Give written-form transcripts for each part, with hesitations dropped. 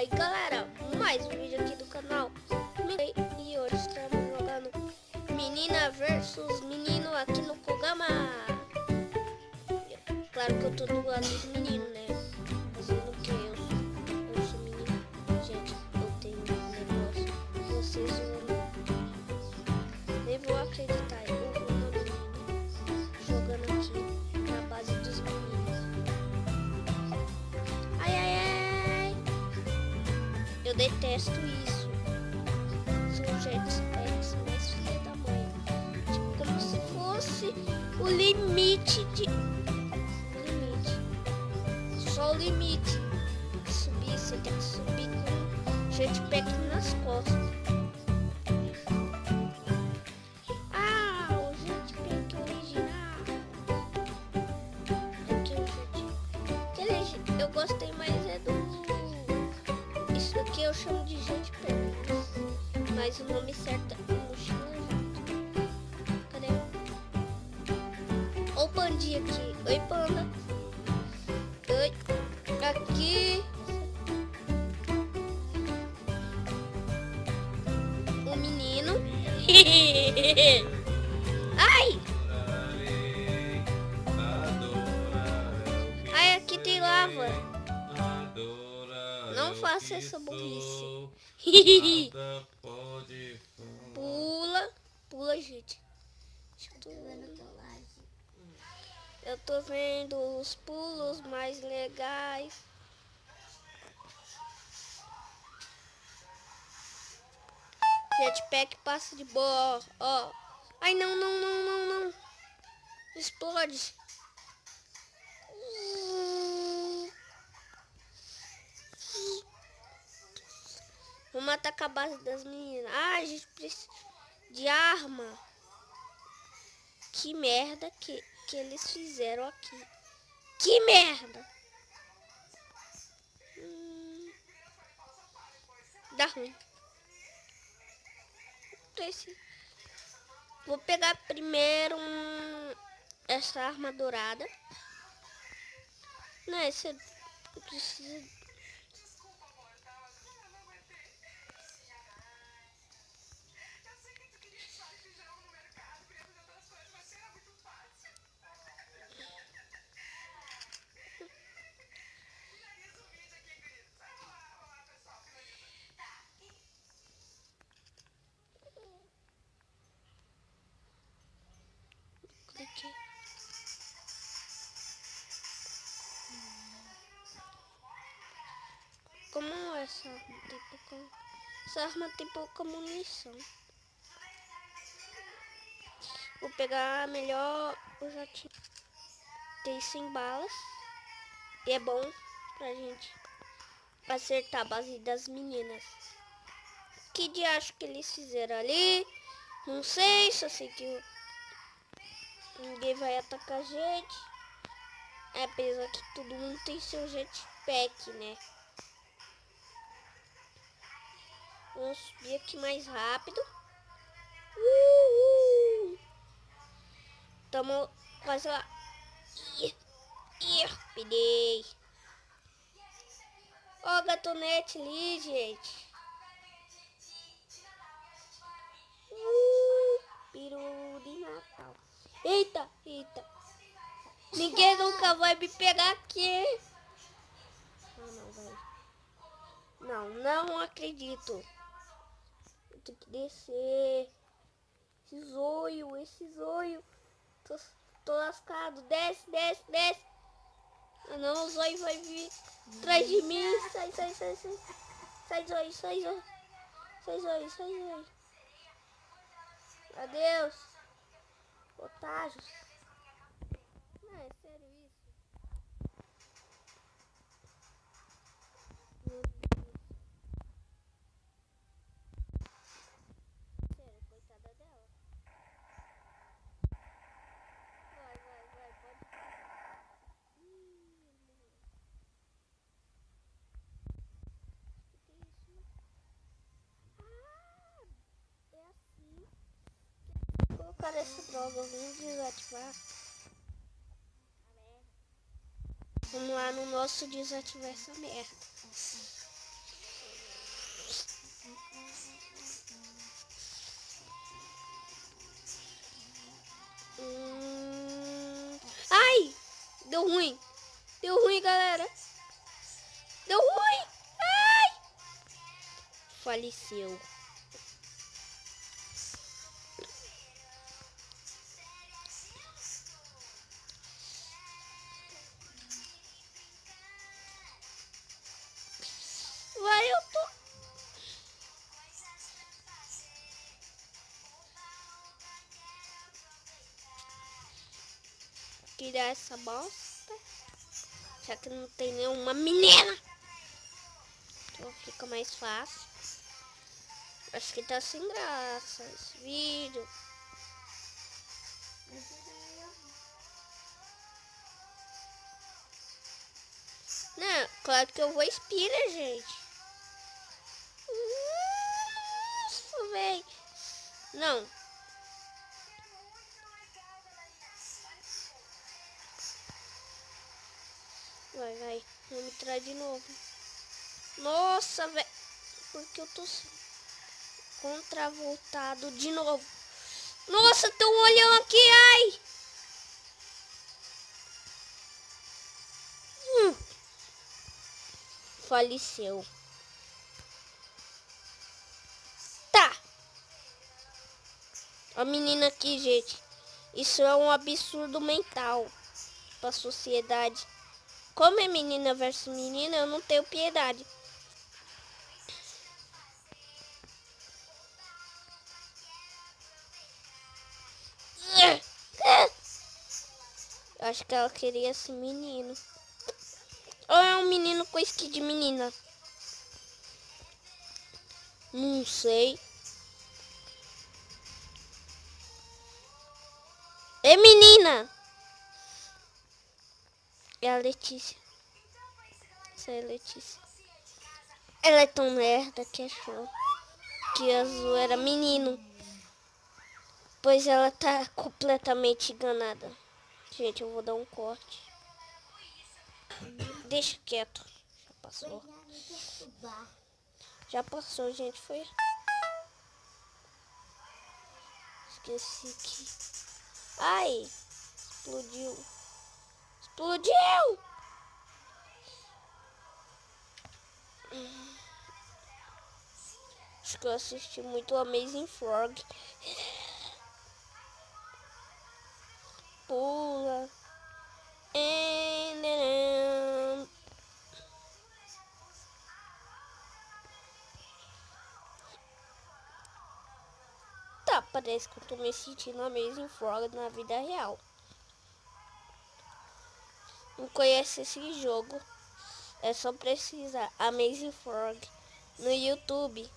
Fala aí galera, mais um vídeo aqui do canal. E hoje estamos jogando menina versus menino aqui no Kogama. Claro que eu tô do lado dos meninos, né? Fazendo o que? Eu sou menino. Gente, eu tenho um negócio. Vocês nem vou acreditar. Eu vou uma menina jogando aqui na base dos meninos. Ai, ai, ai. Eu detesto isso. São jetpacks mais filha da mãe. Tipo, como se fosse o limite de... Só o limite. Subir, você tem que subir com jetpack nas costas. Ah, o jetpack original. Aqui o jetpack. Eu gostei mais é do... Isso aqui eu chamo de jetpack. Mas o nome certo é mochila jato. Cadê? Olha o pandinha aqui. Oi, panda. Oi. Aqui. O menino. Ai! Ai, aqui tem lava. Não faça essa burrice. Pula, pula, gente. Eu tô vendo os pulos mais legais. Jetpack passa de boa, ó. Ai, não, não, não, não, não. Explode. Vamos atacar a base das meninas. Ah, a gente precisa de arma. Que merda que eles fizeram aqui. Que merda. Dá ruim. Vou pegar primeiro essa arma dourada. Não, esse eu preciso... Como essa arma tem pouca... Essa arma tem pouca munição. Vou pegar melhor o jatinho. Tem 100 balas. E é bom pra gente acertar a base das meninas. Que diacho que eles fizeram ali? Não sei, só sei que ninguém vai atacar a gente. Apesar que todo mundo tem seu jetpack, né? Vamos subir aqui mais rápido. Tamo quase lá. Peguei. Ó, gatonete ali, gente. Peru de Natal. Eita, eita. Ninguém nunca vai me pegar aqui. Não, vai. Não acredito. Eu tenho que descer. Esse zoio. Tô lascado. Desce. Ah, não, o zóio vai vir atrás de mim. Sai. Sai, zóio. Adeus. Otários. Não, é sério isso? Meu Deus. Sério, coitada dela. Vai, pode. Que isso? Ah, é assim. Vou colocar essa droga, vamos desativar. Vamos lá no nosso desativar essa merda. Deu ruim. Deu ruim, galera. Deu ruim. Ai! Faleceu. Vai, eu tô... Tirar essa bosta. Já que não tem nenhuma menina. Então fica mais fácil. Acho que tá sem graça esse vídeo. Não, claro que eu vou inspirar, gente. Nossa, velho. Não. Vai. Vamos entrar de novo. Nossa, velho. Porque eu tô contravoltado de novo. Nossa, tem um olhão aqui, ai. Faleceu. Tá. A menina aqui, gente. Isso é um absurdo mental pra sociedade. Como é menina versus menina, eu não tenho piedade. Eu acho que ela queria esse menino. Ou é um menino com skin de menina? Não sei. É menina! É a Letícia. Essa é a Letícia. Ela é tão merda que achou que azul era menino. Pois ela tá completamente enganada. Gente, eu vou dar um corte. Deixa quieto. Já passou. Já passou, gente. Foi. Esqueci que... Ai! Explodiu. Explodiu! Acho que eu assisti muito Amazing Frog. Pula. Tá, parece que eu tô me sentindo Amazing Frog na vida real. Não conhece esse jogo? É só precisar Amazing Frog no YouTube.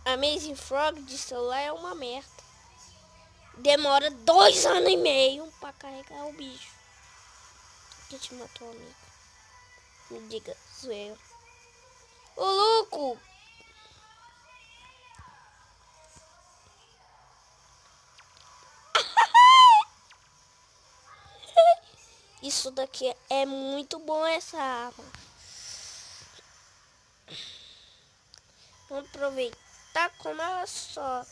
Amazing Frog de celular é uma merda. Demora 2 anos e meio pra carregar o bicho. Que te matou, amigo? Me diga, zoeira. Ô, louco! Isso daqui é muito bom, essa arma. Vamos aproveitar como ela só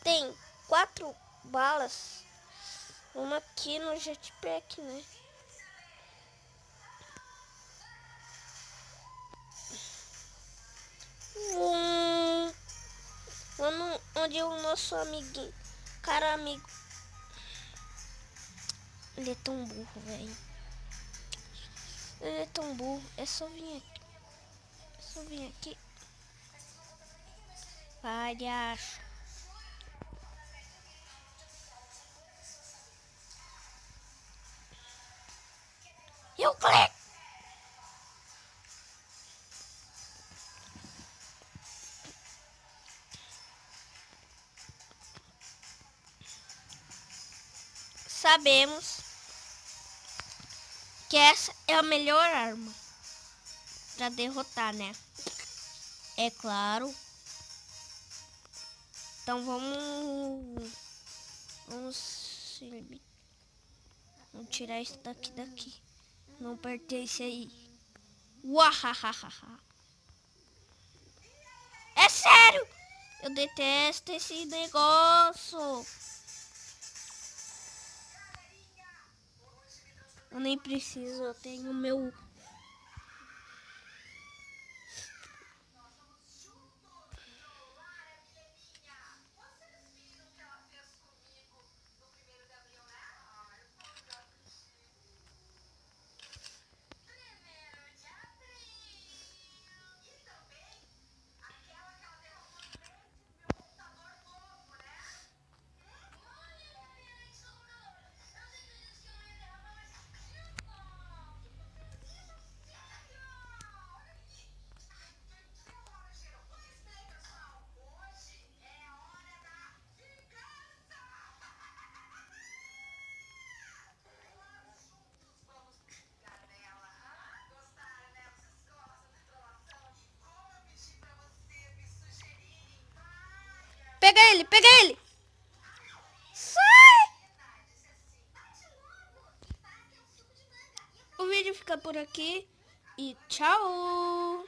tem 4 balas. Vamos aqui no jetpack, né? Vamos onde o nosso amiguinho. Cara, amigo. Ele é tão burro, velho. Ele é tão burro. É só vir aqui. É só vir aqui. Palhaço. Eu clico. Sabemos que essa é a melhor arma pra derrotar, né? É claro. Então vamos tirar isso daqui. Não pertence aí. Uahahaha. É sério! Eu detesto esse negócio. Eu nem preciso, eu tenho meu... Pega ele, pega ele! Sai! O vídeo fica por aqui e tchau!